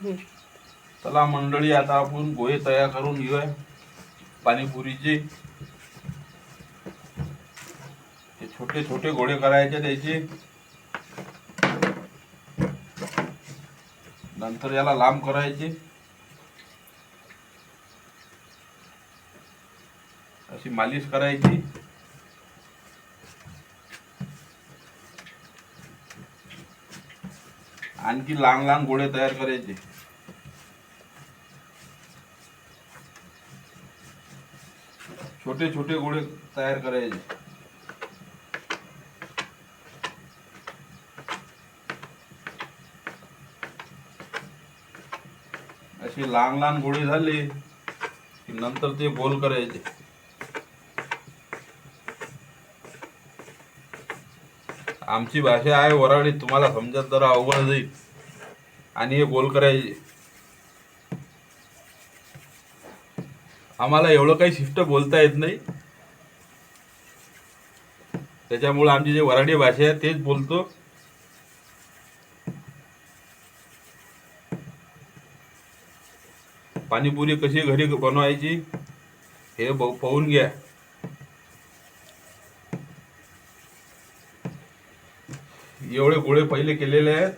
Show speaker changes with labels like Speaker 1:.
Speaker 1: चला मंडळी, आता आपण गोळे तयार करून घेऊया पाणीपुरीचे. छोटे छोटे गोळे करायचे त्याचे. नंतर याला लांब करायचे. अशी मालिश करायची. आणखी लहान लहान गोळे तयार करायचे. छोटे छोटे गोळे तयार करायचे. असे लहान लहान गोळे झाले की नंतर ते गोल करायचे. आमची भाषा आहे वराडी, तुम्हाला समजत जरा अवघड जाईल. आणि हे गोल करायचे. आम्हाला एवढं काही शिस्त बोलता येत नाही, त्याच्यामुळे आमची जी वराडी भाषा आहे तेच बोलतो. पाणीपुरी कशी घरी बनवायची हे पाहून घ्या. एवढे गोळे पहिले केलेले आहेत.